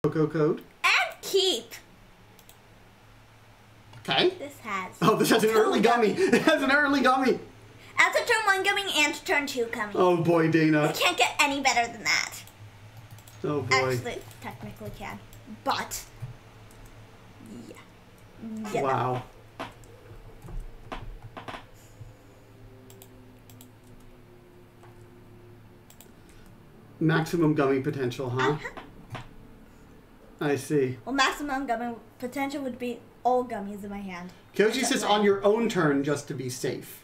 code. And keep. Okay. This has. Oh, this has an early gummy. It has an early gummy. As a turn 1 gummy and a turn 2 gummy. Oh boy, Dana. You can't get any better than that. Oh boy. Actually, technically can. But, yeah. Wow. Maximum gummy potential, huh? I see. Well, maximum gummy potential would be all gummies in my hand. Kyoji says on your own turn just to be safe.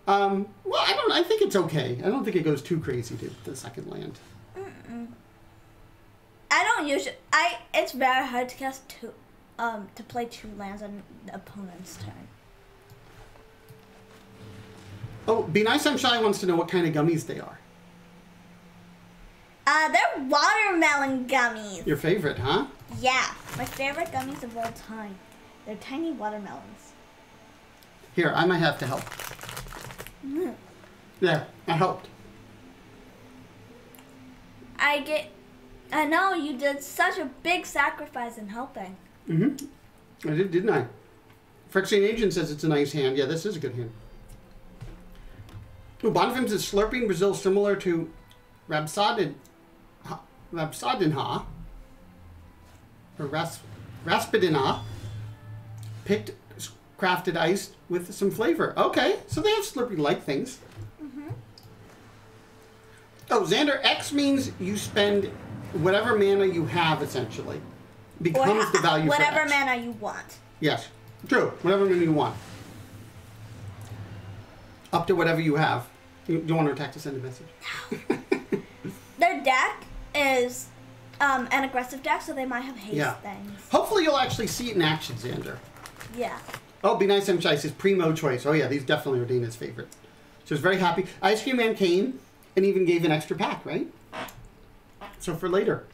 Well, I think it's okay. I don't think it goes too crazy to the second land. I don't usually. It's very hard to cast to play 2 lands on the opponent's turn. Oh, Be Nice I'm Shy wants to know what kind of gummies they are. They're watermelon gummies. Your favorite, huh? Yeah, my favorite gummies of all time. They're tiny watermelons. Here, I might have to help. There, I helped. I know you did such a big sacrifice in helping. I did, didn't I? Phyrexian Agent says it's a nice hand. Yeah, this is a good hand. Ooh, Bonfim says Slurping Brazil similar to Rabsadinha. Or Raspidina. Picked, crafted ice with some flavor. Okay, so they have Slurpee-like things. Oh, Xander, X means you spend whatever mana you have, essentially. Becomes the value for whatever X. mana you want. Yes, true. Whatever mana you want. Up to whatever you have. You want to attack to send a message? Their deck is an aggressive deck, so they might have haste things. Hopefully you'll actually see it in action, Xander. Yeah. Oh, Be Nice M. Chai says Primo Choice. Oh yeah, these definitely are Dana's favorite. She was very happy. Ice Cream Man came and even gave an extra pack, right? So for later.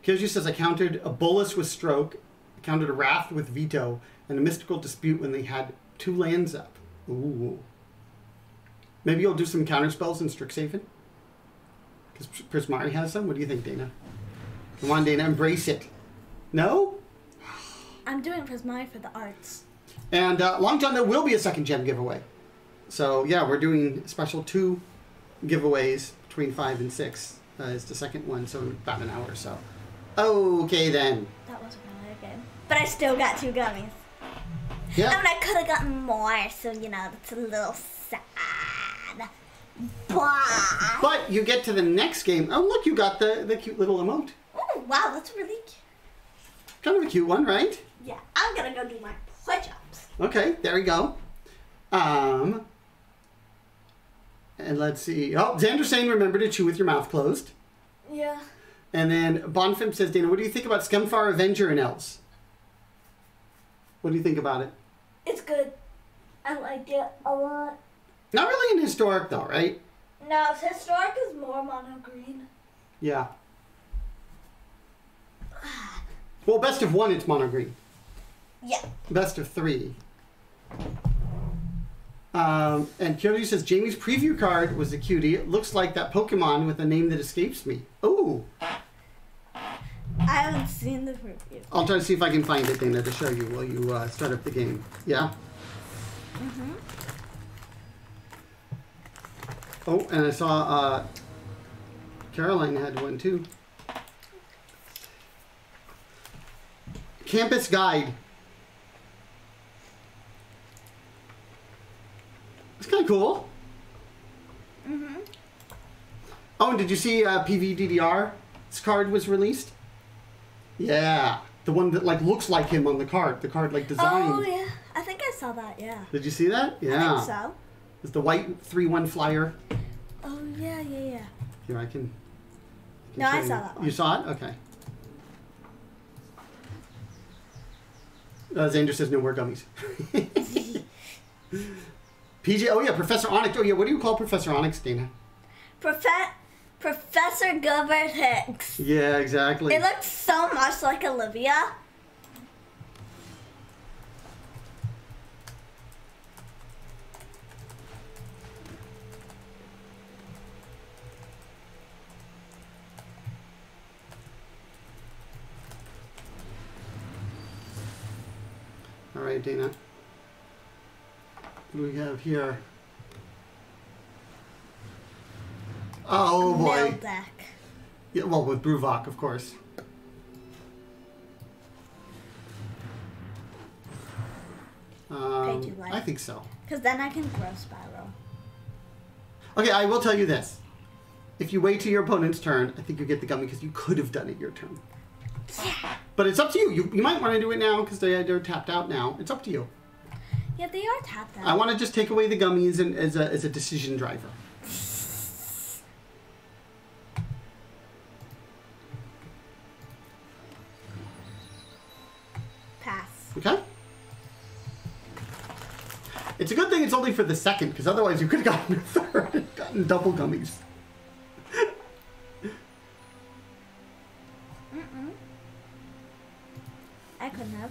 Kyoji says I countered a Bolus with Stroke, I countered a Wrath with Veto, and a Mystical Dispute when they had 2 lands up. Ooh. Maybe you'll do some counter spells in Strixhaven? Because Prismari has some? What do you think, Dana? Come on, Dana, embrace it. No? I'm doing Prismari for the arts. And Long John, there will be a second gem giveaway. So, yeah, we're doing special 2 giveaways between 5 and 6 is the second one, so about an hour or so. Okay, then. That wasn't really good. But I still got 2 gummies. Yeah. I mean, I could have gotten more, so, you know, that's a little sad. But you get to the next game. Oh, look, you got the cute little emote. Oh, wow, that's really cute. Kind of a cute one, right? Yeah, I'm going to go do my push-ups. Okay, there we go. And let's see. Oh, Xander's saying remember to chew with your mouth closed. Yeah. And then Bonfim says, Dana, what do you think about Scumfar Avenger and Elves? What do you think about it? It's good. I like it a lot. Not really in Historic, though, right? No, Historic is more mono green. Yeah. Well, best of 1, it's mono green. Yeah. Best of 3. And Kyoji says, Jamie's preview card was a cutie. It looks like that Pokemon with a name that escapes me. Ooh. I haven't seen the preview. I'll try to see if I can find it, Dana, to show you while you start up the game. Yeah? Oh, and I saw Caroline had one, too. Campus Guide. It's kind of cool. Oh, and did you see PVDDR's card was released? Yeah. The one that, like, looks like him on the card. The card, like, designed. Oh, yeah. I think I saw that, yeah. Did you see that? Yeah. I think so. It's the white 3/1 flyer. Oh, yeah. Here, I can No, I show saw you. that one. You saw it? Okay. Xander says no more gummies. PJ, oh yeah, Professor Onyx. Oh yeah, what do you call Professor Onyx, Dana? Professor Gilbert Hicks. Yeah, exactly. It looks so much like Olivia. All right, Dana. What do we have here? Oh boy. Mill deck. Yeah, well, with Bruvok, of course. Pay too light. I think so. Because then I can grow Spiral. Okay, I will tell you this. If you wait till your opponent's turn, I think you get the gummy because you could have done it your turn. Yeah. But it's up to you. You might want to do it now because they're tapped out now. It's up to you. Yeah, they are tapped out. I want to just take away the gummies as a decision driver. Pass. Okay? It's a good thing it's only for the second, because otherwise you could have gotten a third and gotten double gummies. I couldn't have.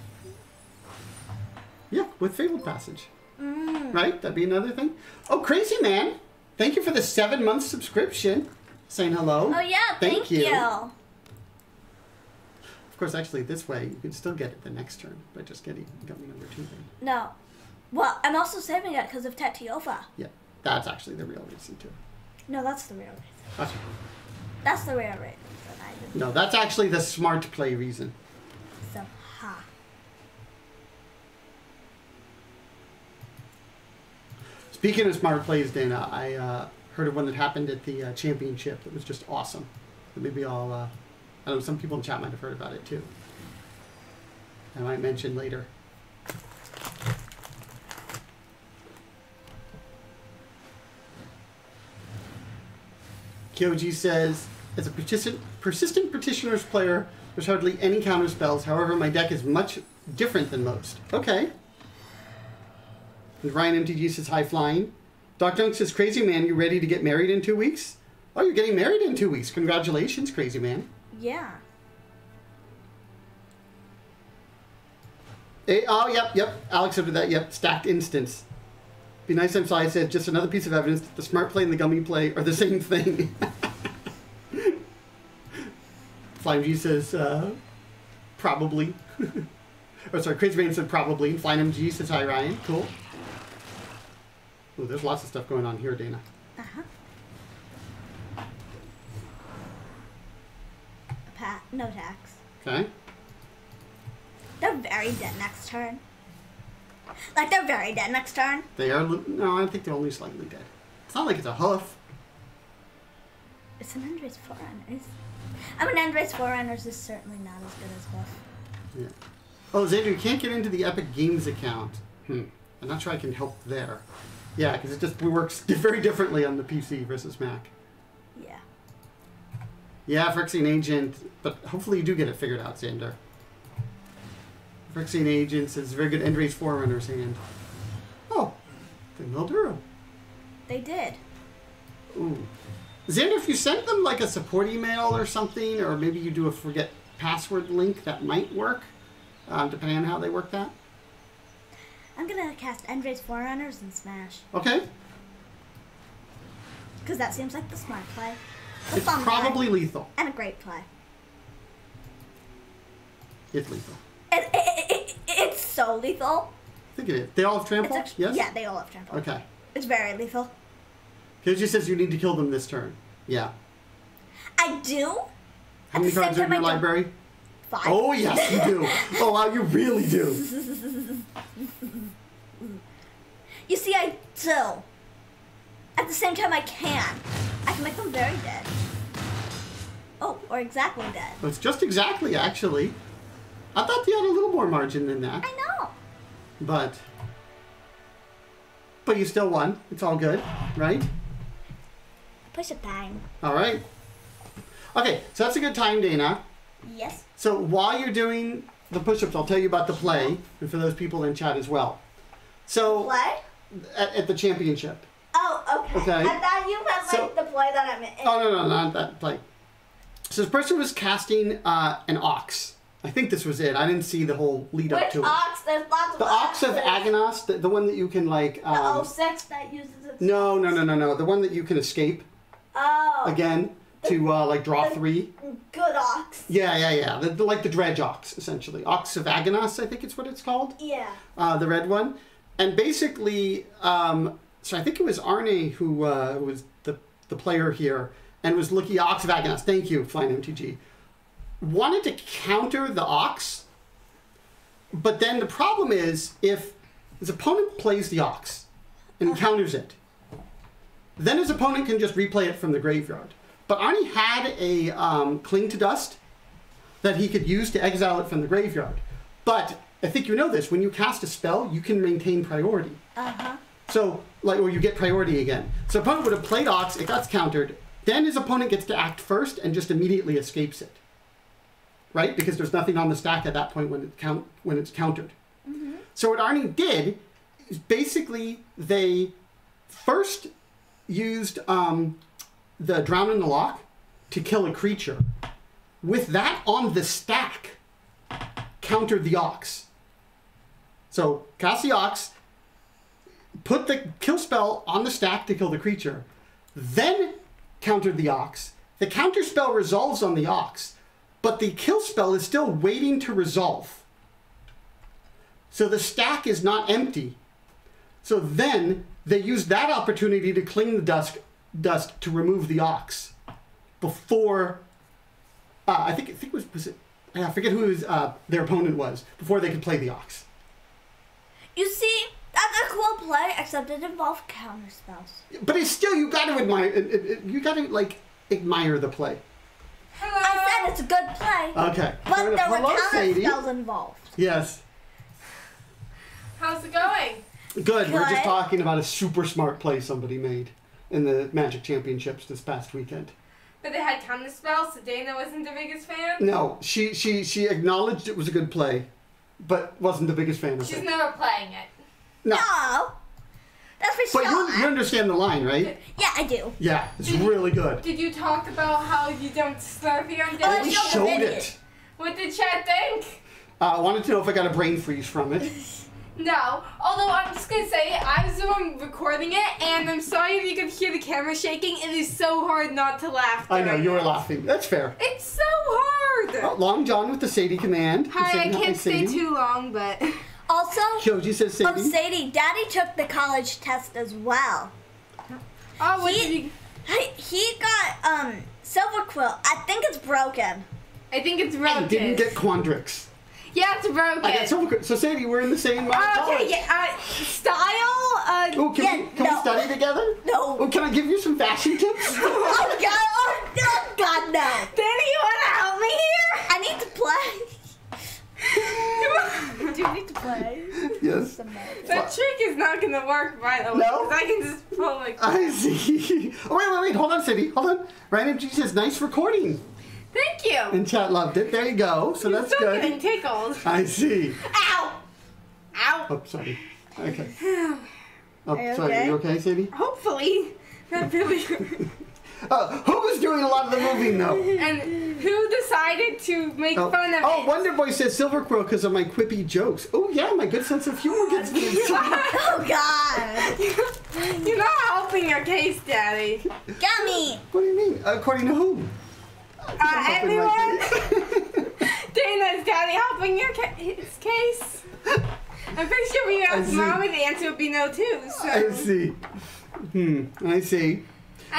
Yeah, with Fabled Passage. Right? That'd be another thing. Oh, Crazy Man! Thank you for the 7-month subscription. Saying hello. Oh yeah, thank you. Of course, actually, this way, you can still get it the next turn by just getting gummy number 2 then. No. Well, I'm also saving it because of Tatyova. Yeah, that's actually the real reason, too. No, that's the real reason. Gotcha. That's the real reason. No, that's actually the smart play reason. So, ha. Speaking of smart plays, Dana, I heard of one that happened at the championship that was just awesome. That maybe I'll, I don't know, some people in chat might have heard about it too. I might mention later. Kyoji says, as a persistent Petitioner's player, there's hardly any counter spells. However, my deck is much different than most. Okay. And Ryan MTG says, high flying. Doc Dunk says, Crazy Man, you ready to get married in 2 weeks? Oh, you're getting married in 2 weeks. Congratulations, Crazy Man. Yeah. Hey, oh, yep. Alex said that, yep. Stacked instance. Be nice inside said, just another piece of evidence that the smart play and the gummy play are the same thing. Flame G says, probably. Oh, sorry, Crazy Man said probably. And Flame MG says, hi, Ryan. Cool. Ooh, there's lots of stuff going on here, Dana. Uh-huh. No tax. Okay. They're very dead next turn. Like, they're very dead next turn. They are, no, I think they're only slightly dead. It's not like it's a hoof. It's an End-Raze Forerunners. I mean, End-Raze Forerunners is certainly not as good as hoof. Yeah. Oh, Xander, you can't get into the Epic Games account. I'm not sure I can help there. Yeah, because it just works very differently on the PC versus Mac. Yeah. Yeah, Phyrexian Agent, but hopefully you do get it figured out, Xander. Phyrexian Agent says very good End-Raze Forerunners hand. Oh, they milled her. They did. Ooh. Xander, if you sent them like a support email or something, or maybe you do a forget password link, that might work, depending on how they work that. I'm going to cast End-Raze Forerunners and Smash. Okay. Because that seems like the smart play. It's probably lethal. And a great play. It's lethal. It's so lethal. I think it is. They all have trample? Yes? Yeah, they all have trample. Okay. It's very lethal. Kyoji says you need to kill them this turn. Yeah. I do. How many cards are in your library? 5. Oh, yes, you do. Oh, wow, you really do. You see, I do. At the same time, I can. I can make them very dead. Oh, or exactly dead. Well, it's just exactly, actually. I thought you had a little more margin than that. I know. But you still won. It's all good, right? Push it time. All right. Okay, so that's a good time, Dana. Yes. So while you're doing the push-ups, I'll tell you about the play, and for those people in chat as well. So Play? At the championship. Oh, okay. Okay. I thought you meant like the play that I'm in. Oh, no, not that play. So this person was casting an Ox. I think this was it. I didn't see the whole lead up to it. Which Ox? There's lots of The Ox of Oxes. Aghanost, the one that you can like... The 06 that uses its... No. The one that you can escape. Oh. Again. to like draw 3. Good ox. Yeah. Like the dredge ox, essentially. Ox of Aganos, I think it's what it's called. Yeah. The red one. And basically, so I think it was Arne who was the player here and was looking at Ox of Aganos. Thank you, Flying MTG. Wanted to counter the ox, but then the problem is if his opponent plays the ox and counters it, then his opponent can just replay it from the graveyard. But Arnie had a Cling to Dust that he could use to exile it from the graveyard. But I think you know this, when you cast a spell, you can maintain priority. Uh-huh. So, like, or you get priority again. So opponent would have played ox, it got countered, then his opponent gets to act first and just immediately escapes it. Right? Because there's nothing on the stack at that point when it's countered. Mm-hmm. So what Arnie did is basically they first used the Drown in the Lock to kill a creature. With that on the stack, countered the ox. So cast the ox, put the kill spell on the stack to kill the creature, then countered the ox. The counter spell resolves on the ox, but the kill spell is still waiting to resolve. So the stack is not empty. So then they used that opportunity to cling the dust to remove the ox before I think it was it, I forget who their opponent was, before they could play the ox. You see, that's a cool play, except it involved counter spells. But it's still, you got to admire. You got to like admire the play. Hello. I said it's a good play. Okay. But there were Hello, counter Sadie. spells involved. Yes. How's it going? Good. We're just Good. talking about a super smart play somebody made in the Magic Championships this past weekend. But they had counter spells, so Dana wasn't the biggest fan? No, she acknowledged it was a good play, but wasn't the biggest fan of She's it. never playing it. No. No. That's for But sure. you understand the line, right? Yeah, I do. Yeah, it's really good. Did you talk about how you don't Slurpee on Oh, Dana? We showed the showed video. it. What did chat think? Wanted to know if I got a brain freeze from it. No. Although I'm just gonna say, I was the one recording it, and I'm sorry if you could hear the camera shaking. It is so hard not to laugh. I know, during you were it. laughing. That's fair. It's so hard. Oh, Long John with the Sadie command. Hi, I Saying hi, can't stay Sadie. too long, but Also, Kyoji says Sadie. Sadie, Daddy took the college test as well. oh, what He- did you? He got Silver Quill. I think it's broken. I think it's I broken. didn't get Quandrix. Yeah, it's broken. I got Silver. So Sadie, we're in the same Okay, college. yeah, style. Oh, can we no. study together? No. Oh, can I give you some fashion tips? Oh God! Oh God! No! Danny, you wanna help me here? I need to play. Do you need to play? Yes. That trick is not gonna work, by the way. No? 'Cause I can just pull like. I see. Oh, wait. Hold on, Sadie. Hold on. Random G says, nice recording. Thank you. And chat loved it. There you go. So that's Still good. getting tickled. I see. Ow! Ow! Oh, sorry. Okay. Oh, you sorry. okay? You okay, Sadie? Hopefully, that really. Who was doing a lot of the moving, though? And who decided to make fun of Oh, it? Wonder Boy says Silver Quill because of my quippy jokes. Oh, yeah, my good sense of humor gets me. Oh God! You're not helping your case, Daddy. Gummy! What do you mean? According to whom? Everyone. Dana's Daddy helping your his case. I'm pretty sure when you I asked see. Mommy, the answer would be no too. So. I see. I see.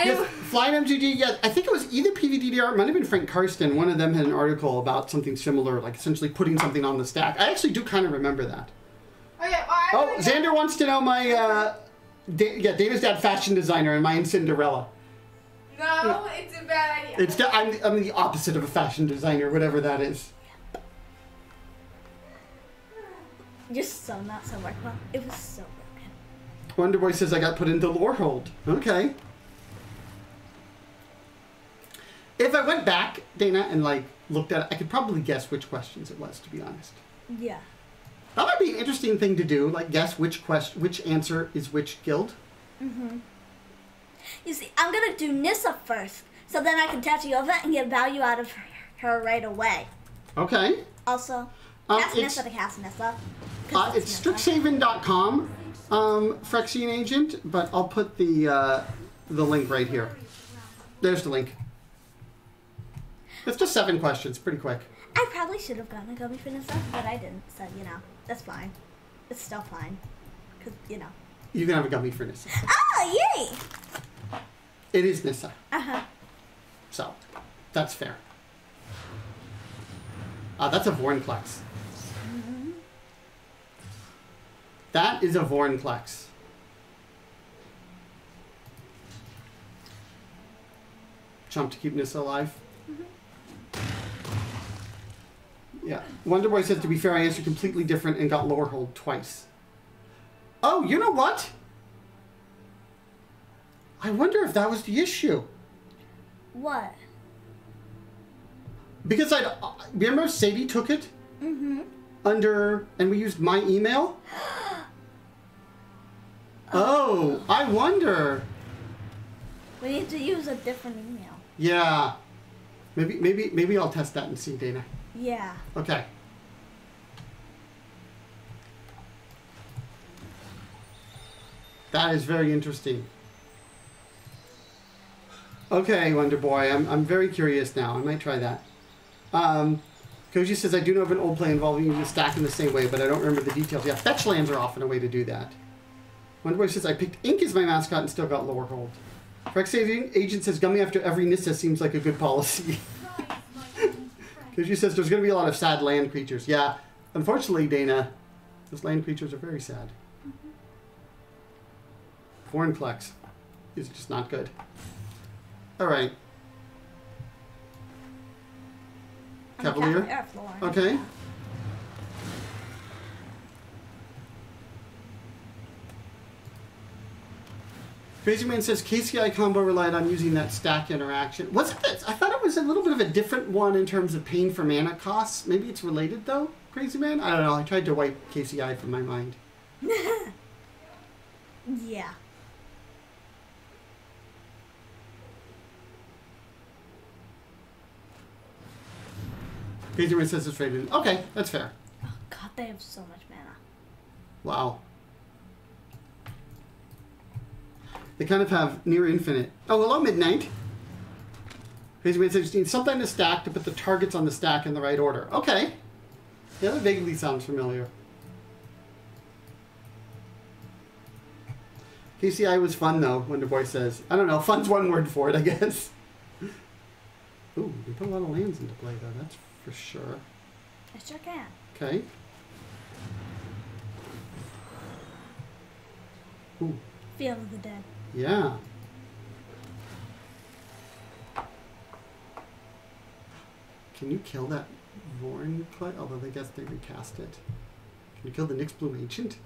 Yes, I, Flying MTG, yeah, I think it was either PVDDR, it might have been Frank Karsten. One of them had an article about something similar, like essentially putting something on the stack. I actually do kind of remember that. okay, well, I Oh, wanna- Xander wants to know my, Dana's dad fashion designer and mine Cinderella. No, it's a bad idea. It's I'm the opposite of a fashion designer, whatever that is. Just so not so work well. It was so broken. Wonder Boy says I got put into lore hold. Okay. If I went back, Dana, and like looked at it, I could probably guess which questions it was, to be honest. Yeah. That might be an interesting thing to do, like guess which answer is which guild. You see, I'm gonna do Nissa first, so then I can Tatyova and get value out of her right away. Okay. Also, Um, cast it's- Nissa to cast Nissa. 'Cause It's Nissa. Strixhaven.com, Phyrexian Agent, but I'll put the link right here. There's the link. It's just 7 questions, pretty quick. I probably should have gotten a gummy for Nissa, but I didn't. So, you know, that's fine. It's still fine. Because, you know. You can have a gummy for Nissa. Oh, yay! It is Nissa. Uh-huh. So, that's fair. That's a Vorinclex. Mm-hmm. That is a Vorinclex. Chump to keep Nissa alive. Yeah. Wonderboy says, to be fair, I answered completely different and got lower hold twice. Oh, you know what? I wonder if that was the issue. What? Because remember Sadie took it? Mm-hmm. And we used my email? Oh, I wonder. We need to use a different email. Yeah. Maybe I'll test that and see, Dana. Yeah. Okay. That is very interesting. Okay, Wonder Boy, I'm very curious now. I might try that. Koji says, I do know of an old play involving using a stack in the same way, but I don't remember the details. Yeah, fetch lands are often a way to do that. Wonder Boy says, I picked Ink as my mascot and still got lower hold. Frex Agent says, gummy after every Nissa seems like a good policy. Koji says, there's going to be a lot of sad land creatures. Yeah, unfortunately, Dana, those land creatures are very sad. Vorinclex is just not good. All right. Cavalier? Okay. Crazy Man says KCI combo relied on using that stack interaction. Was it that? I thought it was a little bit of a different one in terms of pain for mana costs. Maybe it's related though, Crazy Man? I don't know. I tried to wipe KCI from my mind. Yeah. Crazy Man says it's rated. Okay, that's fair. Oh god, they have so much mana. Wow. They kind of have near infinite. Oh, hello, Midnight. Crazy Man says you need something to stack to put the targets on the stack in the right order. Okay. Yeah, that vaguely sounds familiar. KCI was fun, though, Wonder Boy says. I don't know. Fun's one word for it, I guess. Ooh, we put a lot of lands into play, though. That's for sure. I sure can. Okay. Ooh. Field of the Dead. Yeah. Can you kill that Vorinclex? Although I guess they recast it. Can you kill the Nyx Bloom Ancient?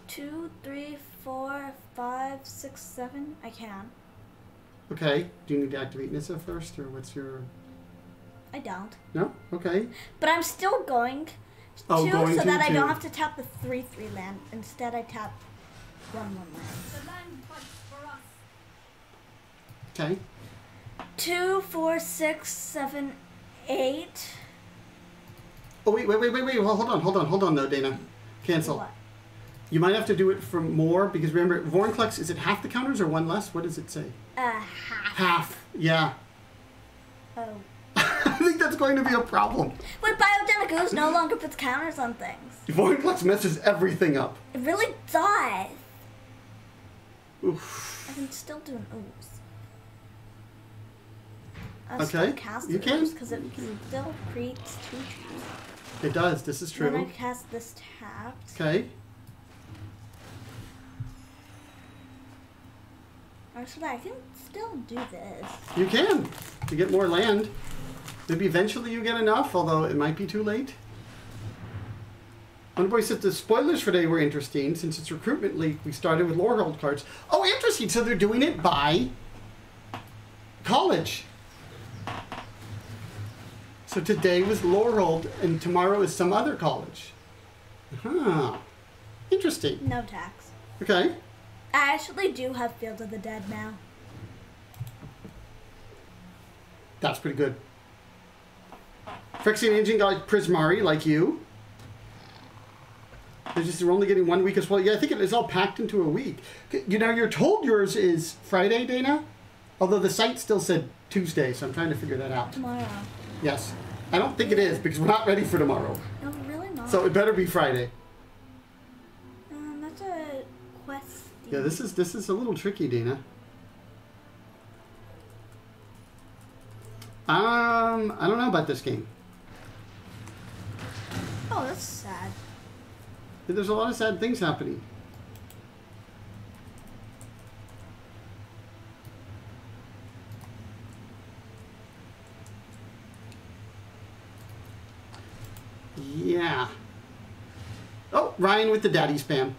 2, 3, 4, 5, 6, 7. I can. Okay. Do you need to activate Nissa first, or what's your... I don't. No? Okay. But I'm still going to, so that I don't have to tap the 3/3 land. Instead, I tap 1/1 land. The land fights for us. Okay. 2, 4, 6, 7, 8. Oh, wait. Well, hold on, though, Dana. Cancel. What? You might have to do it for more, because remember, Vorinclex, is it half the counters or one less? What does it say? Half. Half. Yeah. Oh. I think that's going to be a problem. Wait, Biodemic Ooze no longer puts counters on things. Vorinclex messes everything up. It really does. Oof. I can still do an Ooze. Okay, Still cast you an can. Ooze because it still creates 2 trees. It does. This is true. Then I cast this tapped. Okay. Actually, I can still do this. You can. To get more land. Maybe eventually you get enough, although it might be too late. Wonderboy said the spoilers for today were interesting. Since it's Recruitment League, we started with Lorehold cards. Oh, interesting. So they're doing it by college. So today was Lorehold, and tomorrow is some other college. Huh. Interesting. No tax. Okay. I actually do have Field of the Dead now. That's pretty good. Phyrexian Agent got Prismari, like you. They're only getting 1 week as well. Yeah, I think it is all packed into a week. You know, you're told yours is Friday, Dana? Although the site still said Tuesday, so I'm trying to figure that out. Tomorrow. Yes. I don't think it is because we're not ready for tomorrow. No, really not. So it better be Friday. That's a quest. Yeah, this is a little tricky, Dana. I don't know about this game. Oh, that's sad. There's a lot of sad things happening. Yeah. Oh, Ryan with the daddy spam.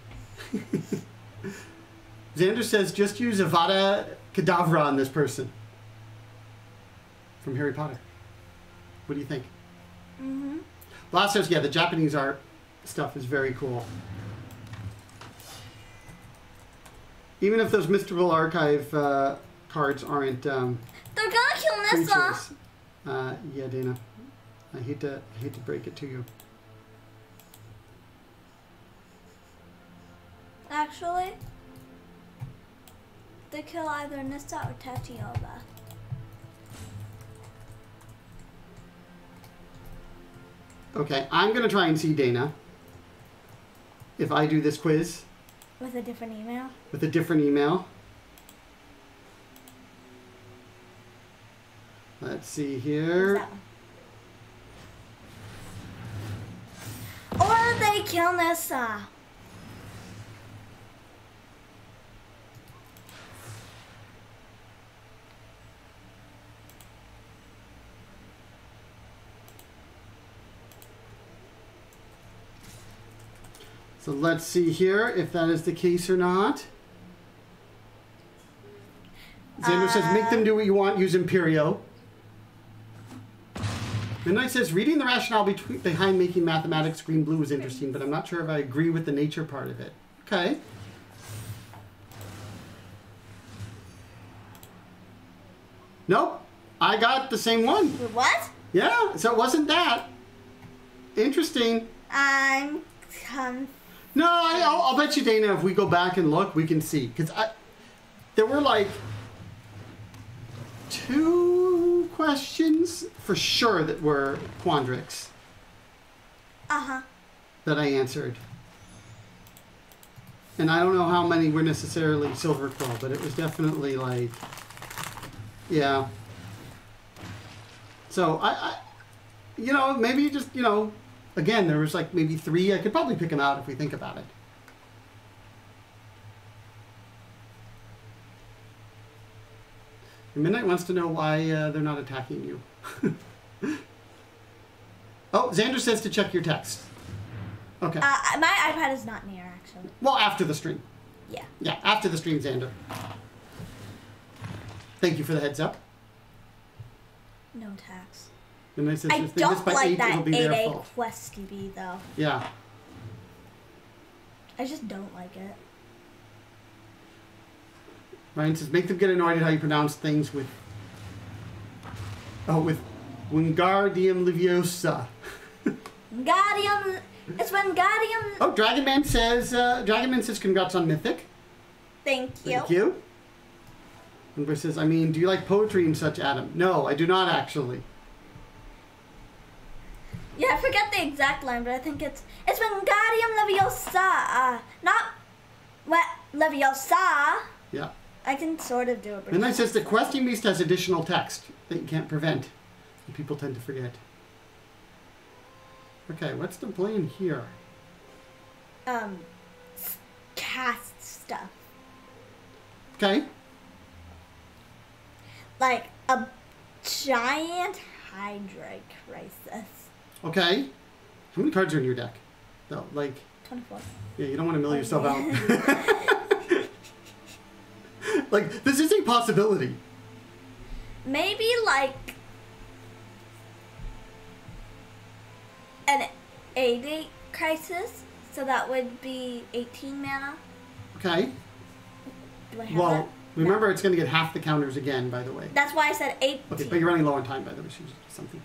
Xander says, just use Avada Kedavra on this person. From Harry Potter. What do you think? Mm-hmm. Last says, yeah, the Japanese art stuff is very cool. Even if those Mystical Archive cards aren't They're gonna kill Nissa. creatures. Yeah, Dana. I hate to break it to you. Actually, they kill either Nissa or Tatyova. Okay, I'm gonna try and see Dana. If I do this quiz With a different email? with a different email. Let's see Who's here. that one? Or they kill Nissa. So let's see here if that is the case or not. Xander says, make them do what you want, use Imperio. Midnight says, reading the rationale behind making mathematics green blue is interesting, but I'm not sure if I agree with the nature part of it. Okay. Nope. I got the same one. What? Yeah, so it wasn't that. Interesting. I'm confused. No, I'll bet you, Dana, if we go back and look, we can see. Because there were like 2 questions for sure that were Quandrix Uh-huh. that I answered. And I don't know how many were necessarily Silver Quill, but it was definitely like, yeah. So I you know, maybe just, you know, again, there was like maybe 3. I could probably pick them out if we think about it. Midnight wants to know why they're not attacking you. Oh, Xander says to check your text. Okay. My iPad is not near, actually. Well, after the stream. Yeah. Yeah, after the stream, Xander. Thank you for the heads up. No tax. Midnight says I if they miss don't by like 8, that it'll be their 8A fault. quest TB, though. Yeah. I just don't like it. Ryan says, make them get annoyed at how you pronounce things with... Oh, with Wingardium Leviosa. Wingardium... It's Wingardium... Oh, Dragonman says congrats on Mythic. Thank you. Thank you. And says, I mean, do you like poetry and such, Adam? No, I do not actually. Yeah, I forget the exact line, but I think it's Wingardium Leviosa. Not... What? Leviosa. Yeah. I can sort of do it. And then it says the questing beast has additional text that you can't prevent. And people tend to forget. Okay, what's the plan here? Cast stuff. Okay. Like a giant Hydra crisis. Okay. How many cards are in your deck? Though, like, 24. yeah, you don't want to mill yourself out. Like, this is a possibility. Maybe like an 8/8 crisis, so that would be 18 mana. Okay. Do I have Well, that? remember No. it's going to get half the counters again, by the way. That's why I said 18. Okay, but you're running low on time, by the way. So you just do something.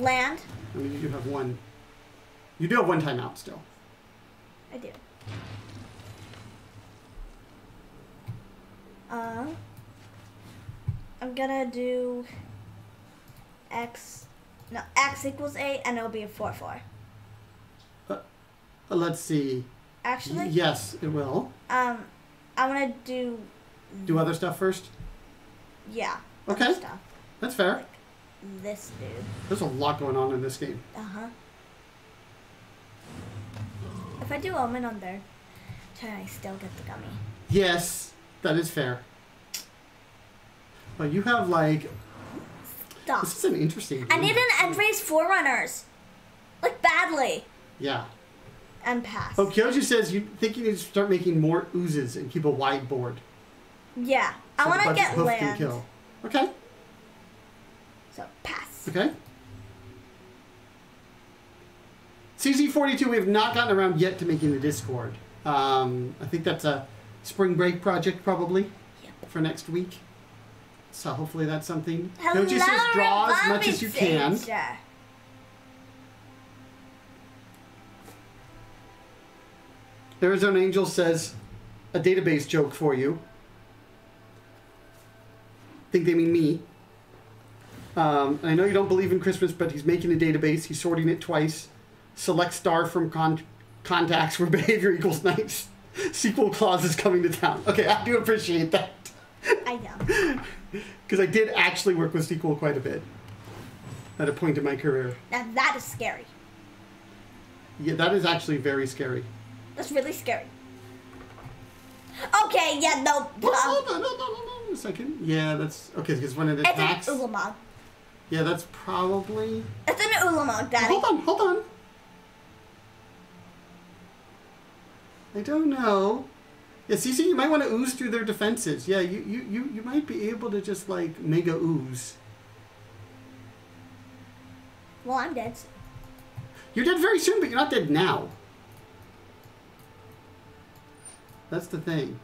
Land. I mean, you do have one. You do have one timeout still. I do. I'm gonna do x equals 8, and it'll be a 4/4. Let's see. Actually, Yes, it will. I wanna do other stuff first. yeah. Okay. other stuff. That's fair. Like this dude. There's a lot going on in this game. If I do Omen on their turn, I still get the gummy. Yes, that is fair. Well, you have like. Stop. This is an interesting game. I need an End-Raze Forerunners. Like, badly. Yeah. And pass. Oh, Kyoji says you think you need to start making more oozes and keep a wide board. Yeah. So I want the to budget get hoof land. can kill. Okay. So, pass. Okay. CZ42, we have not gotten around yet to making the Discord. I think that's a spring break project probably for next week. So hopefully that's something. Hello, Kyoji says draw as much as you can. Fischer. Arizona Angel says a database joke for you. Think they mean me. I know you don't believe in Christmas, but he's making a database. He's sorting it twice. Select star from contacts where behavior equals nice. Sequel clause is coming to town. Okay, I do appreciate that. I know. Because I did actually work with sequel quite a bit at a point in my career. Now that is scary. Yeah, that is actually very scary. That's really scary. Okay, yeah, no. Hold on a second. Yeah, that's okay. Because when it attacks, It's an Ulamog. yeah, that's probably. It's an Ulamog, Daddy. Hold on. I don't know. Yeah, CC, you might want to ooze through their defenses. Yeah, you might be able to just like mega ooze. Well, I'm dead. You're dead very soon, but you're not dead now. That's the thing.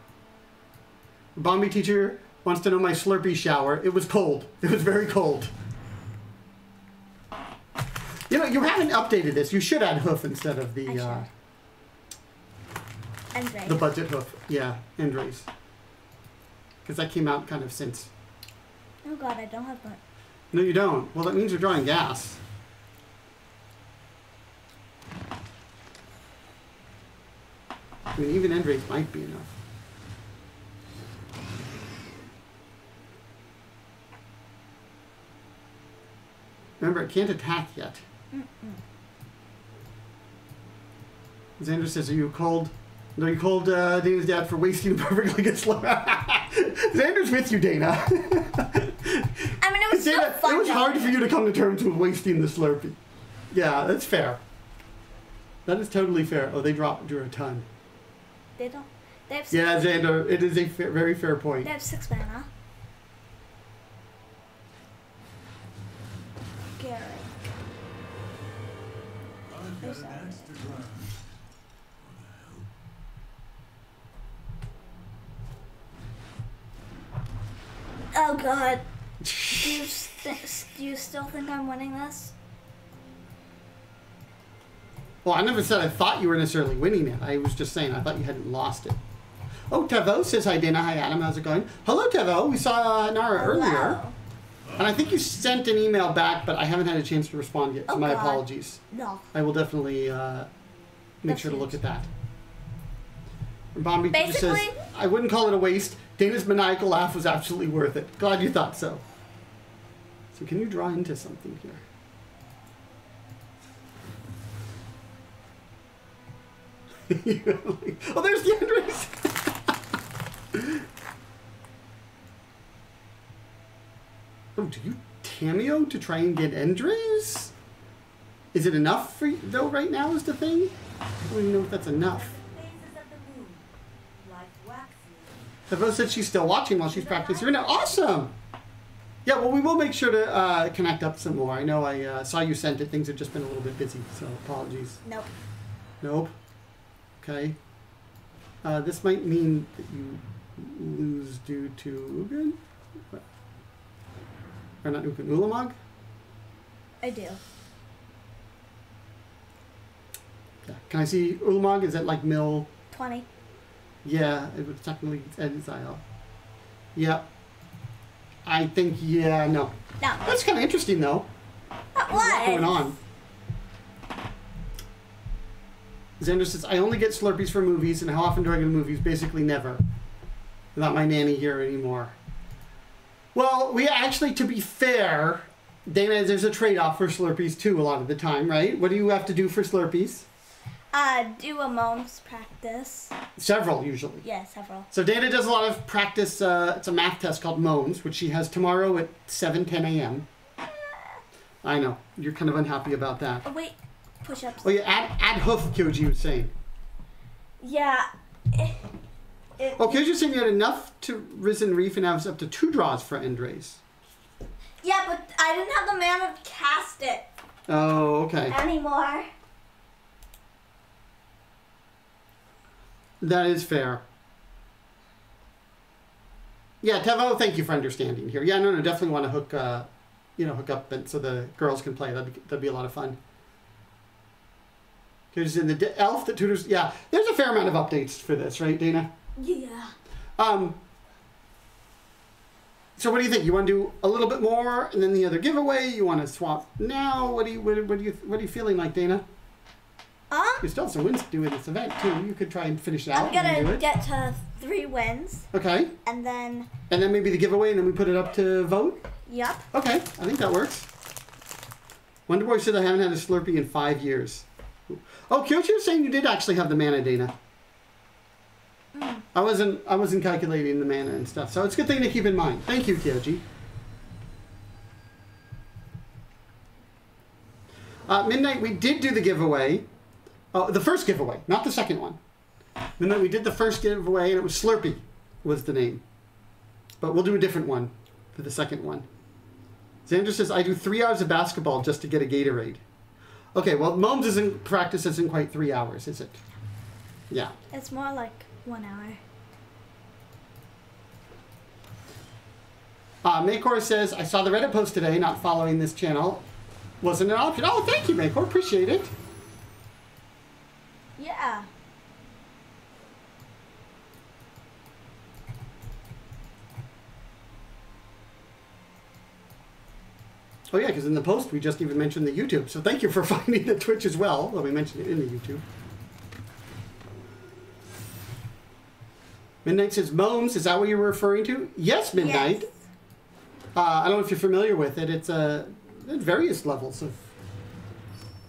Bombi teacher wants to know my Slurpee shower. It was cold. It was very cold. You know, you haven't updated this. You should add hoof instead of the End-Raze. the budget hoof. Yeah, End-Raze. Because that came out kind of since. Oh god, I don't have one. No, you don't. Well, that means you're drawing gas. I mean, even End-Raze might be enough. Remember, it can't attack yet. Xander says, are you cold? No, you called Dana's dad for wasting perfectly good slur. Xander's with you, Dana. I mean, it was still Dana, fun. it was though. hard for you to come to terms with wasting the Slurpee. Yeah, that's fair. That is totally fair. Oh, they drew a ton. They don't. They have. Yeah, Xander, it is a very fair point. They have 6 mana. Gary. There's that. Oh god. Do you still think I'm winning this? Well, I never said I thought you were necessarily winning it. I was just saying I thought you hadn't lost it. Oh, Tevo says hi, Dana. Hi, Adam. How's it going? Hello, Tevo. We saw Nara earlier. Wow. And I think you sent an email back, but I haven't had a chance to respond yet. So Oh, my God. apologies. No. I will definitely make That's sure to look huge. at that. And Bombi just says, Basically- I wouldn't call it a waste. Dana's maniacal laugh was absolutely worth it. Glad you thought so. So can you draw into something here? Oh, there's the End-Raze. Oh, do you Tameo to try and get End-Raze? Is it enough for you, though, right now is the thing? I don't even know if that's enough. Phases of the moon, like waxes. Tevo said she's still watching while she's practicing. Right now. Awesome! Yeah, well, we will make sure to connect up some more. I know I saw you sent it. Things have just been a little bit busy, so apologies. Nope. Nope. Okay. This might mean that you lose due to Ugin? Or not Ugin, Ulamog? I do. Yeah. Can I see Ulamog? Is that like mill? 20. Yeah, it would technically exile. Yep. I think, yeah, no. No. That's kind of interesting, though. What? What's going on? Xander says, I only get Slurpees for movies, and how often do I go to movies? Basically never. Without my nanny here anymore. Well, we actually, to be fair, Dana, there's a trade-off for Slurpees, too, a lot of the time, right? What do you have to do for Slurpees? Do a mom's practice. Several, usually. Yeah, several. So Dana does a lot of practice. It's a math test called Moans, which she has tomorrow at 7:10 a.m. I know. You're kind of unhappy about that. Oh, wait. Push-ups. Oh, yeah, add hoof, Kyoji was saying. Yeah. Oh, Kyoji was saying you had enough to Risen Reef and have up to 2 draws for End-Raze. Yeah, but I didn't have the mana to cast it Oh, okay. anymore. That is fair. Yeah, Tevo, thank you for understanding here. Yeah, no, definitely want to hook, hook up and so the girls can play. That'd be a lot of fun. Because in the elf that tutors, yeah, there's a fair amount of updates for this, right, Dana? Yeah. So what do you think? You want to do a little bit more and then the other giveaway? You want to swap now? What are you feeling like, Dana? You still have some wins to do in this event too. You could try and finish it out. I'm gonna get to 3 wins. Okay. And then maybe the giveaway, and then we put it up to vote. Yep. Okay, I think that works. Wonderboy said I haven't had a Slurpee in 5 years. Oh, Kyochi was saying you did actually have the mana, Dana. I wasn't calculating the mana and stuff, so it's a good thing to keep in mind. Thank you, Kyoji. Midnight, we did do the giveaway. Oh, the first giveaway, not the second one. Midnight, we did the first giveaway, and it was Slurpee was the name. But we'll do a different one for the second one. Xander says, I do 3 hours of basketball just to get a Gatorade. Okay, well, Moms practice isn't quite 3 hours, is it? Yeah. It's more like 1 hour. Maycor says, I saw the Reddit post today, not following this channel. Wasn't an option. Oh, thank you, Maycor. Appreciate it. Yeah. Oh, yeah, because in the post, we just even mentioned the YouTube. So thank you for finding the Twitch as well. Well, we mentioned it in the YouTube. Midnight says, Moans, is that what you're referring to? Yes, Midnight. Yes. I don't know if you're familiar with it. It's various levels of...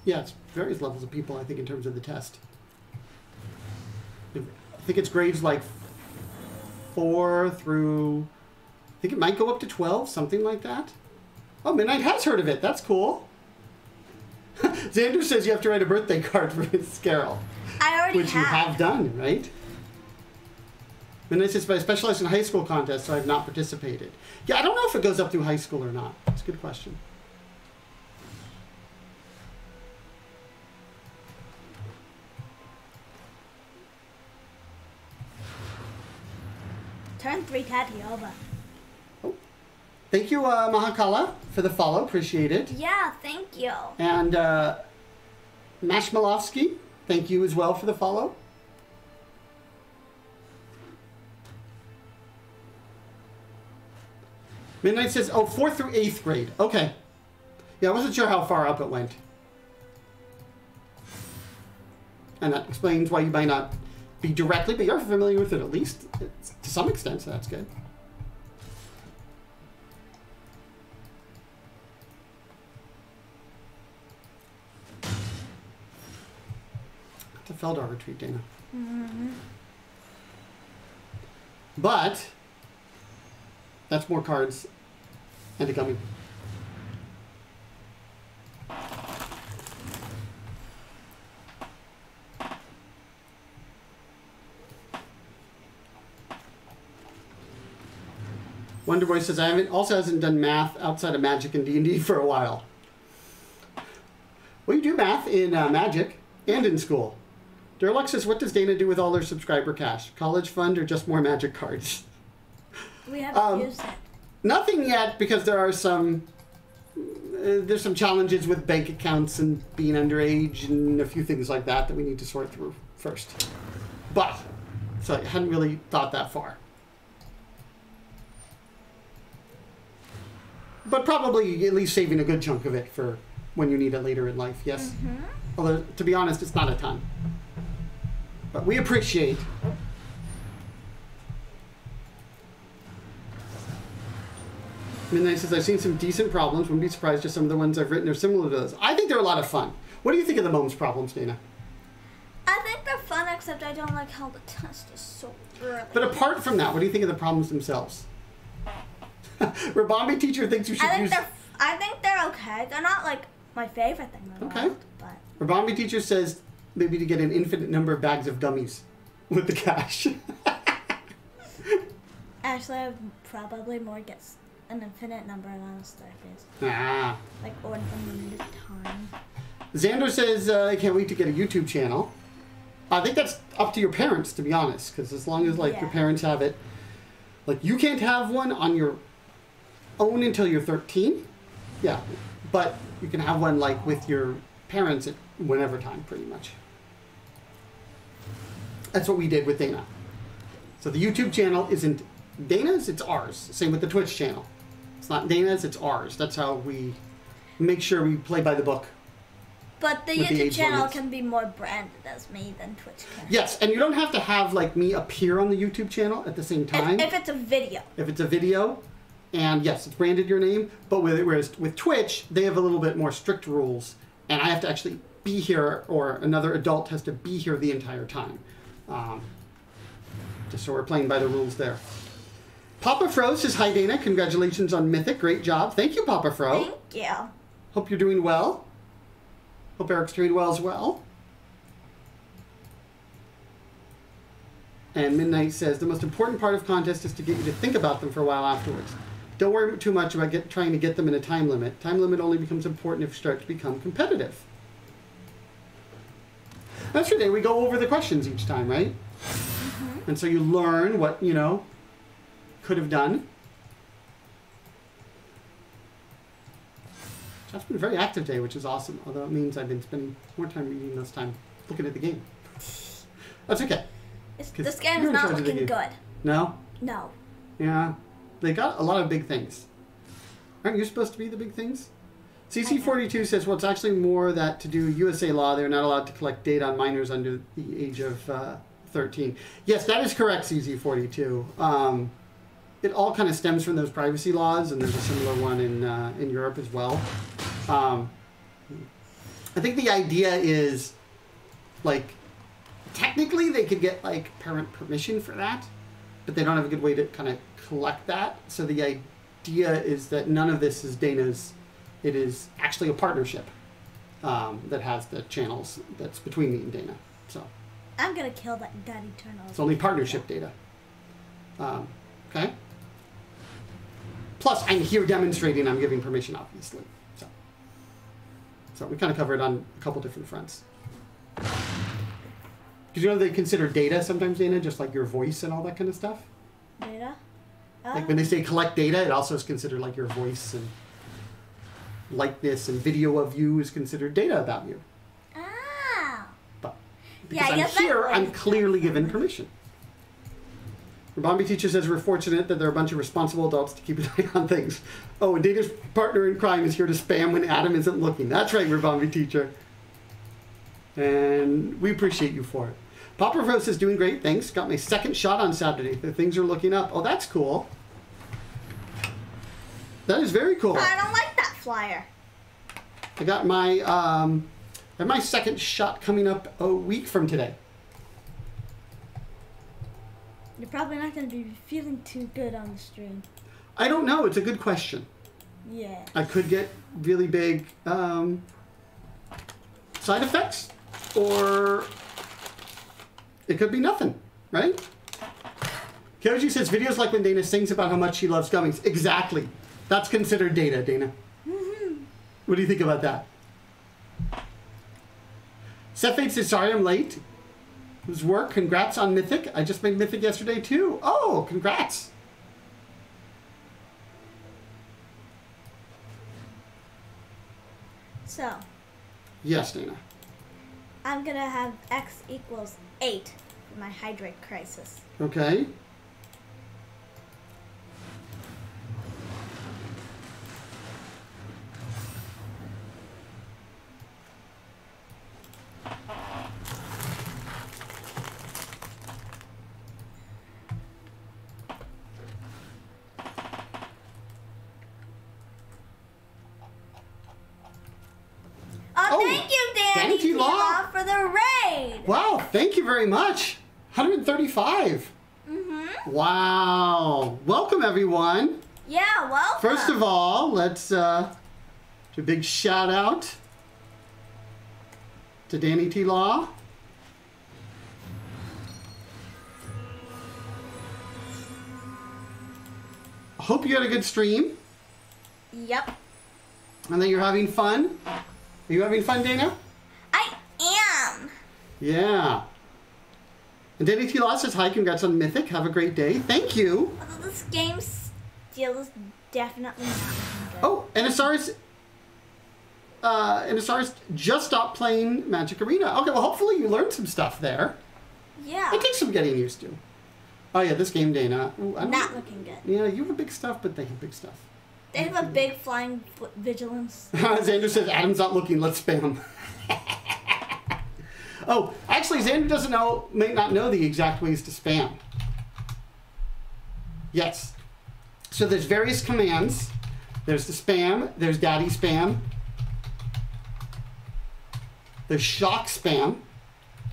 Yeah, it's various levels of people, I think, in terms of the test. I think it's grades like 4 through... I think it might go up to 12, something like that. Oh, Midnight has heard of it. That's cool. Xander says you have to write a birthday card for Miss Carol. I already Which you have done, right? Midnight says, but I specialize in high school contests, so I have not participated. Yeah, I don't know if it goes up through high school or not. That's a good question. Turn 3 Tatyova. Oh. Thank you, Mahakala, for the follow. Appreciate it. Yeah, thank you. And Mashmalovsky, thank you as well for the follow. Midnight says, oh, 4th through 8th grade. Okay. Yeah, I wasn't sure how far up it went. And that explains why you might not be directly, but you're familiar with it at least to some extent, so that's good. It's a Feldar retreat, Dana. Mm-hmm. But that's more cards and a gummy. Wonderboy says, I hasn't done math outside of Magic and D&D for a while. Well, you do math in Magic and in school. Durlux says, what does Dana do with all their subscriber cash? College fund or just more Magic cards? We haven't used it. Nothing yet, because there are some... there's some challenges with bank accounts and being underage and a few things like that that we need to sort through first. But, so I hadn't really thought that far. But probably at least saving a good chunk of it for when you need it later in life, yes? Mm-hmm. Although, to be honest, it's not a ton. But we appreciate. Midnight says, I've seen some decent problems. Wouldn't be surprised if some of the ones I've written are similar to those. I think they're a lot of fun. What do you think of the Mom's problems, Dana? I think they're fun, except I don't like how the test is so early. But apart from that, what do you think of the problems themselves? Rabambi teacher thinks you should use... I think they're okay. They're not like my favorite thing in the world, but... Rabambi teacher says maybe to get an infinite number of bags of gummies with the cash. Actually, I would probably more get an infinite number amount of Starface. Ah. Like unlimited time. Xander says, I can't wait to get a YouTube channel. I think that's up to your parents, to be honest, because as long as like your parents have it, like you can't have one on your own until you're 13. Yeah, but you can have one like with your parents at whenever time, pretty much. That's what we did with Dana. So the YouTube channel isn't Dana's, it's ours. Same with the Twitch channel. It's not Dana's, it's ours. That's how we make sure we play by the book. But the YouTube channel can be more branded as me than Twitch can. Yes, and you don't have to have like me appear on the YouTube channel at the same time. If it's a video. If it's a video, and yes, it's branded your name, but whereas with Twitch, they have a little bit more strict rules, and I have to actually be here, or another adult has to be here the entire time. Just so we're playing by the rules there. Papa Fro says, hi Dana, congratulations on Mythic, great job. Thank you, Papa Fro. Thank you. Hope you're doing well. Hope Eric's doing well as well. And Midnight says, the most important part of contest is to get you to think about them for a while afterwards. Don't worry too much about trying to get them in a time limit. Time limit only becomes important if you start to become competitive. That's true. We go over the questions each time, right? Mm-hmm. And so you learn what, you know, could have done. That's been a very active day, which is awesome. Although it means I've been spending more time reading this time looking at the game. That's okay. This game is not looking good. No? No. Yeah. They got a lot of big things. Aren't you supposed to be the big things? CC42 says, well, it's actually more that to do USA law, they're not allowed to collect data on minors under the age of 13. Yes, that is correct, CC42. It all kind of stems from those privacy laws, and there's a similar one in Europe as well. I think the idea is, like, technically they could get, like, parent permission for that, but they don't have a good way to kind of collect that. So the idea is that none of this is Dana's. It is actually a partnership that has the channels that's between me and Dana. So I'm going to kill that eternal. It's only partnership data. Okay? Plus, I'm here demonstrating I'm giving permission, obviously. So we kind of cover it on a couple different fronts. Did you know they consider data sometimes, Dana, just like your voice and all that kind of stuff? Data? Like when they say collect data, it also is considered like your voice and likeness and video of you is considered data about you. Ah. But because I'm here, I'm clearly given permission. Rabambi teacher says we're fortunate that there are a bunch of responsible adults to keep an eye on things. Oh, and Dana's partner in crime is here to spam when Adam isn't looking. That's right, Rabambi teacher. And we appreciate you for it. Papa Rose is doing great, thanks. Got my second shot on Saturday. The things are looking up. Oh, that's cool. That is very cool. I don't like that flyer. I got my second shot coming up a week from today. You're probably not going to be feeling too good on the stream. I don't know. It's a good question. Yeah. I could get really big side effects, or it could be nothing, right? Kyoji says, videos like when Dana sings about how much she loves gummies. Exactly. That's considered data, Dana. Mm-hmm. What do you think about that? Seth says, sorry I'm late. It was work. Congrats on Mythic. I just made Mythic yesterday too. Oh, congrats. So. Yes, Dana. I'm going to have X equals 8 for my Hydrate Crisis. Okay. Oh, thank you, Danny T. Law, for the raid. Wow, thank you very much. 135. Wow. Welcome, everyone. Yeah, welcome. First of all, let's do a big shout out to Danny T. Law. Hope you had a good stream. Yep. And that you're having fun. Are you having fun, Dana? I am. Yeah. And Danny T. Law says, hi, congrats on Mythic. Have a great day. Thank you. Although this game still is definitely not good. Oh, and Asaris just stopped playing Magic Arena. Okay, well, hopefully you learned some stuff there. Yeah. It takes some getting used to. Oh, yeah, this game, Dana. Ooh, Not looking good. Yeah, you have big stuff, but they have big stuff. They have a big flying vigilance. Xander says, Adam's not looking, let's spam. Oh, actually, Xander may not know the exact ways to spam. Yes. So there's various commands. There's the spam, there's daddy spam, there's shock spam,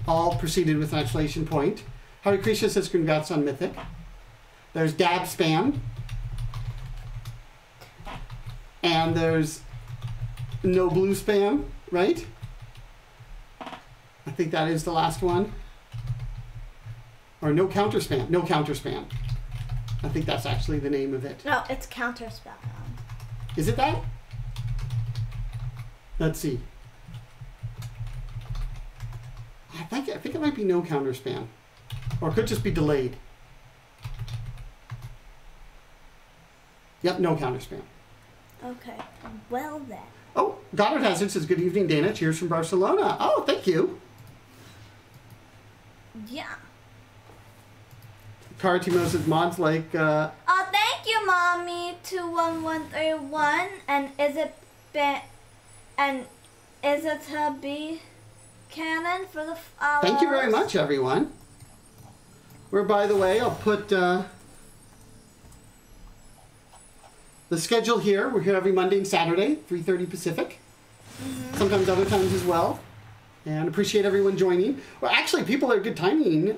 all preceded with an exclamation point. Hari Krisha says, congrats on Mythic. There's dab spam. And there's no blue spam, right? I think that is the last one. Or no counter spam. No counter spam. I think that's actually the name of it. No, it's counter spam. Is it that? Let's see. I think it might be no counter spam. Or it could just be delayed. Yep, no counter spam. Okay, well then. Oh, Goddard Hazard says, good evening, Dana. Cheers from Barcelona. Oh, thank you. Yeah. Karatimo says, mods like... Oh, thank you, Mommy, 21131. And is it to be Cannon for the follows? Thank you very much, everyone. Where, by the way, I'll put the schedule here. We're here every Monday and Saturday, 3:30 Pacific. Sometimes other times as well. And appreciate everyone joining. Well, actually, people are good timing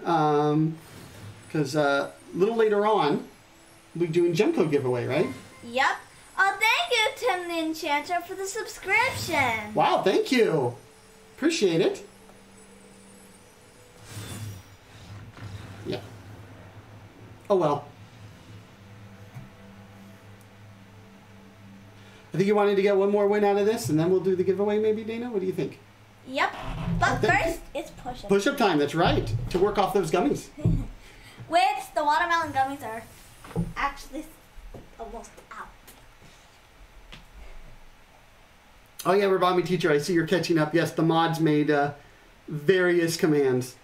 because a little later on, we'll be doing gem code giveaway, right? Yep. Oh, thank you, Tim the Enchanter, for the subscription. Wow, thank you. Appreciate it. Yeah. Oh, well. I think you wanted to get one more win out of this, and then we'll do the giveaway maybe, Dana? What do you think? Yep. But first, it's push-up. Push-up time, that's right. To work off those gummies. Which, the watermelon gummies are actually almost out. Oh, yeah, Rabami Teacher, I see you're catching up. Yes, the mods made various commands.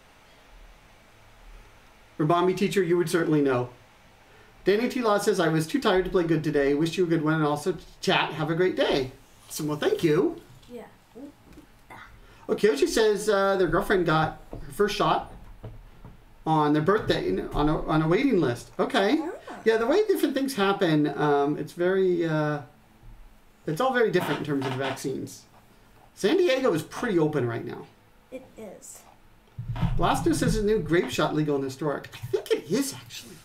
Rabami Teacher, you would certainly know. Danny T. Law says, I was too tired to play good today. Wish you a good one and also chat. Have a great day. Awesome. Well, thank you. Yeah. Oh, Kyoshi says their girlfriend got her first shot on their birthday on a waiting list. Okay. Oh. Yeah, the way different things happen, it's very... it's all very different in terms of vaccines. San Diego is pretty open right now. It is. Blasto says a new grape shot legal in Historic. I think it is, actually.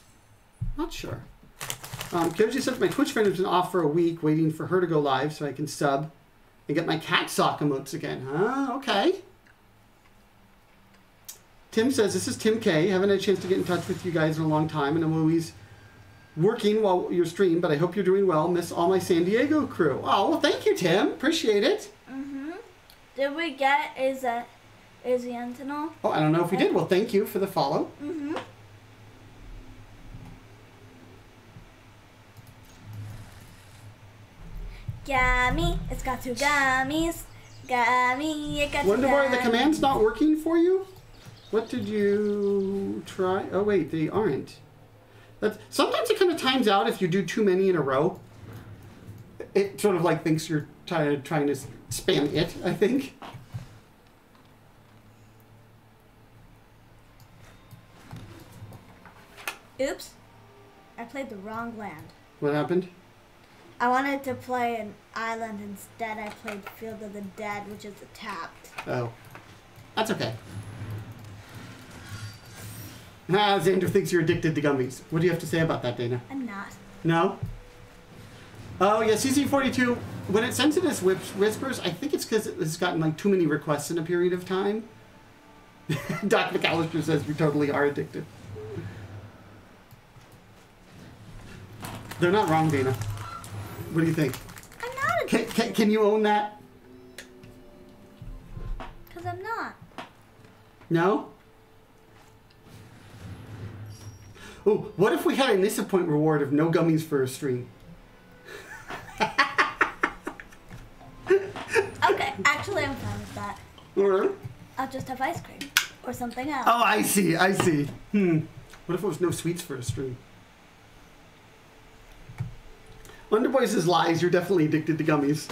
Not sure. Koji says my Twitch friend has been off for a week, waiting for her to go live so I can sub and get my cat sock emotes again. Okay. Tim says, this is Tim K. Haven't had a chance to get in touch with you guys in a long time, and I'm always working while you stream, but I hope you're doing well. Miss all my San Diego crew. Oh, well, thank you, Tim. Appreciate it. Mm-hmm. Did we get Ilysian? Oh, I don't know if we did. Well, thank you for the follow. Mm-hmm. Gummy, it's got two gummies. Gummy, it got two Wonderbar, the gummies. command's not working for you? What did you try? Oh, wait, they aren't. Sometimes it kind of times out if you do too many in a row. It sort of like thinks you're trying to spam it, I think. Oops. I played the wrong land. What happened? I wanted to play an island. Instead, I played Field of the Dead, which is tapped. Oh. That's okay. Ah, Xander thinks you're addicted to gummies. What do you have to say about that, Dana? I'm not. No? Oh, yeah, CC42, when it sends it as whispers, I think it's because it's gotten like too many requests in a period of time. Doc McAllister says we totally are addicted. They're not wrong, Dana. What do you think? I'm not addicted. Can you own that? Because I'm not. No? Oh, what if we had a Nissa point reward of no gummies for a stream? Okay, actually I'm fine with that. Or? I'll just have ice cream. Or something else. Oh, I see, I see. What if it was no sweets for a stream? Wonderboy says lies, you're definitely addicted to gummies.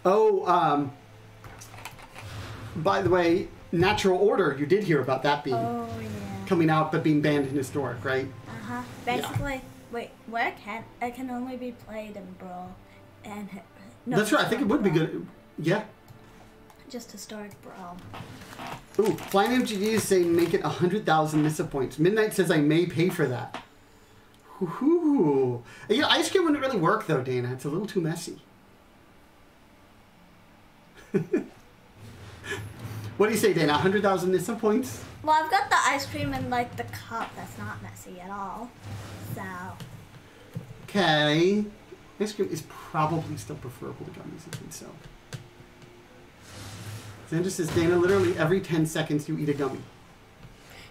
Oh, by the way, Natural Order, you did hear about that being coming out but being banned in Historic, right? Uh-huh. Basically, wait, where can it can only be played in Brawl and no, that's right, I think it would be good. Yeah. Just Historic Brawl. Ooh, Flying MTG is saying make it 100,000 Nissa points. Midnight says I may pay for that. Ooh. You know, ice cream wouldn't really work though, Dana. It's a little too messy. What do you say, Dana? 100,000 Nissa points? Well, I've got the ice cream in like the cup. That's not messy at all. So. Okay. Ice cream is probably still preferable to gummies, I think so. Xander says, Dana, literally every 10 seconds you eat a gummy.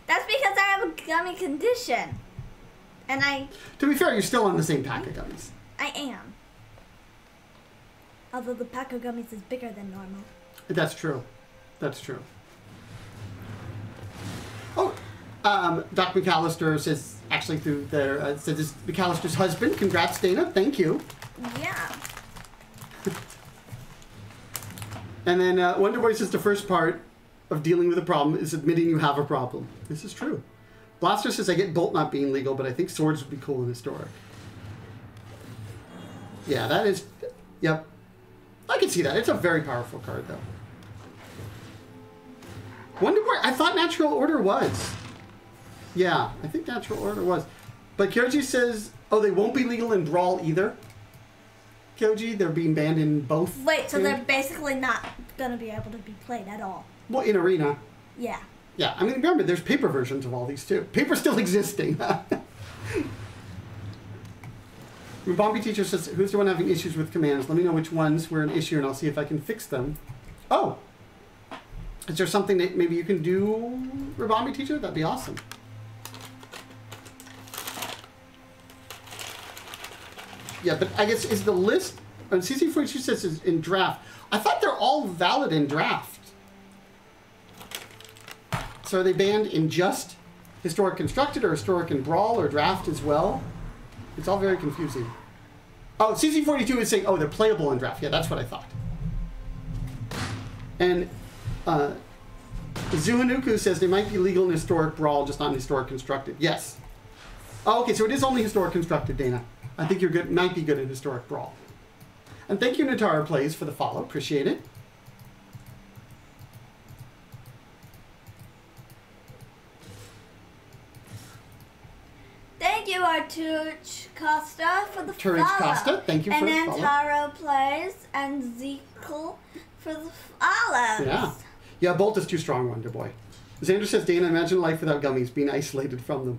That's because I have a gummy condition. And To be fair, you're still on the same pack of gummies. I am. Although the pack of gummies is bigger than normal. That's true. That's true. Oh, Doc McAllister says, actually through there, says this McAllister's husband. Congrats, Dana. Thank you. Yeah. And then Wonderboy says the first part of dealing with a problem is admitting you have a problem. This is true. Blaster says, I get Bolt not being legal, but I think swords would be cool in Historic. Yeah, that is... Yep. I can see that. It's a very powerful card, though. Wonderboy, I thought Natural Order was. Yeah, I think Natural Order was. But Kyoji says, oh, they won't be legal in Brawl either. Kyoji, they're being banned in both. Wait, so they're basically not going to be able to be played at all? Well, in Arena. Yeah. Yeah, I mean, remember, there's paper versions of all these, too. Paper's still existing. Bombi Teacher says, who's the one having issues with commands? Let me know which ones were an issue, and I'll see if I can fix them. Oh! Is there something that maybe you can do, Rabambi Teacher? That'd be awesome. Yeah, but I guess is the list... CC42 says is in draft. I thought they're all valid in draft. So are they banned in just Historic Constructed or Historic and Brawl or Draft as well? It's all very confusing. Oh, CC42 is saying, oh, they're playable in Draft. Yeah, that's what I thought. And Zuhanuku says they might be legal in Historic Brawl, just not in Historic Constructed. Yes. Oh, okay, so it is only Historic Constructed, Dana. I think you're good. Might be good in Historic Brawl. And thank you, Natara Plays, for the follow. Appreciate it. Thank you, Arturich Costa, for the Turich follow. Costa, thank you for the follow. And Antaro Plays and Zekel for the follows. Yeah. Yeah, Bolt is too strong, Wonderboy. Xander says, Dana, imagine life without gummies, being isolated from them.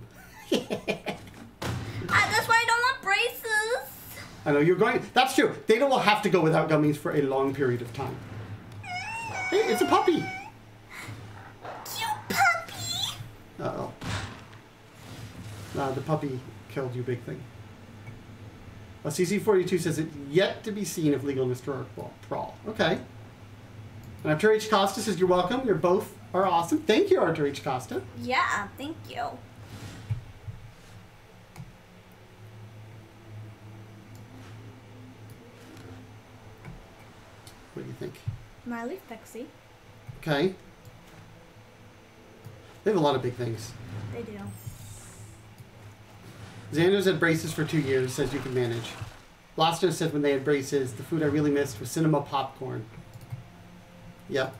That's why I don't want braces. I know, you're going... That's true. Dana will have to go without gummies for a long period of time. Hey, it's a puppy. Cute puppy. Uh-oh. The puppy killed you, big thing. CC42 says it yet to be seen if legal in Historic Brawl. Okay. And Arthur H. Costa says, you're welcome. You're both are awesome. Thank you, Arthur H. Costa. Yeah, thank you. What do you think? Marley Pixie. Okay. They have a lot of big things. They do. Xander's had braces for 2 years, says you can manage. Loster said when they had braces, the food I really missed was cinema popcorn. Yep.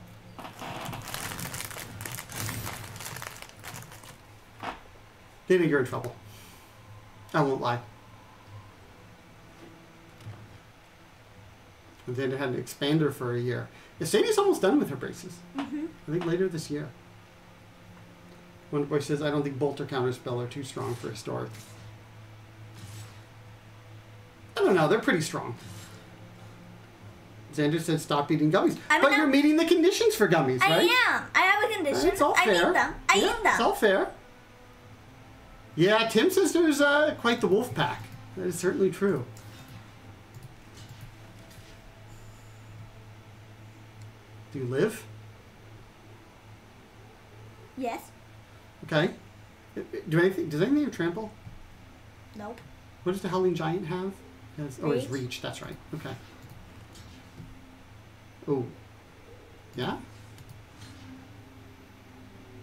Dana, you're in trouble. I won't lie. And Xander had an expander for a year. Yeah, Sadie's almost done with her braces. Mm-hmm. I think later this year. Wonderboy says, I don't think Bolt or Counterspell are too strong for Historic. I don't know, they're pretty strong. Xander said stop eating gummies. But you're meeting the conditions for gummies, right? I am. I have a condition. It's all fair. I eat them. I eat them. It's all fair. Yeah, Tim says there's quite the wolf pack. That is certainly true. Do you live? Yes. Okay. Does anything have trample? Nope. What does the Howling Giant have? Oh, it's Reach. reach. That's right. Okay. Oh. Yeah?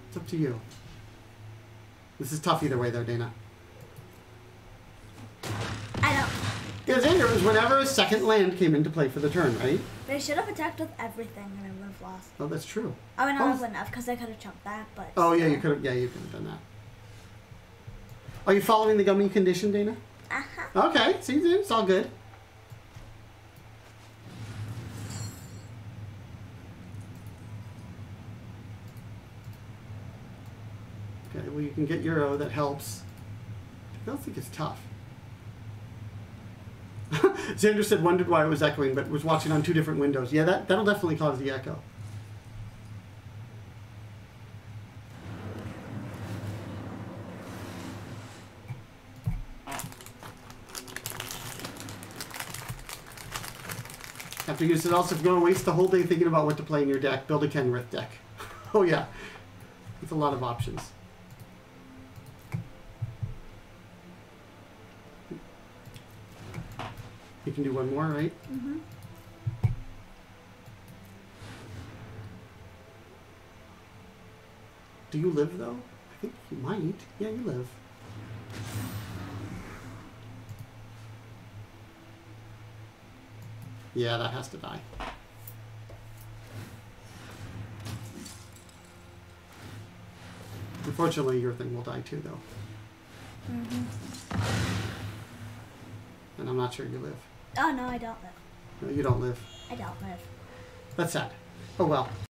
It's up to you. This is tough either way, though, Dana. I don't. Yeah, Xander, it was whenever a second land came into play for the turn, right? They should have attacked with everything and I would have lost. Oh, that's true. I mean, I wouldn't have because I could have chunked that, but. Oh, yeah, you could have. Yeah, you could have done that. Are you following the gummy condition, Dana? Uh-huh. Okay, see, it's all good. Okay, well, you can get Euro, that helps. I don't think it's tough. Xander said, wondered why it was echoing, but was watching on 2 different windows. Yeah, that'll definitely cause the echo. After you said also, if you're going to waste the whole day thinking about what to play in your deck, build a Kenrith deck. Oh yeah, it's a lot of options. You can do one more, right? Mm-hmm. Do you live, though? I think you might. Yeah, you live. Yeah, that has to die. Unfortunately, your thing will die too, though. Mm-hmm. And I'm not sure you live. Oh, no, I don't live. No, you don't live. I don't live. That's sad. Oh well.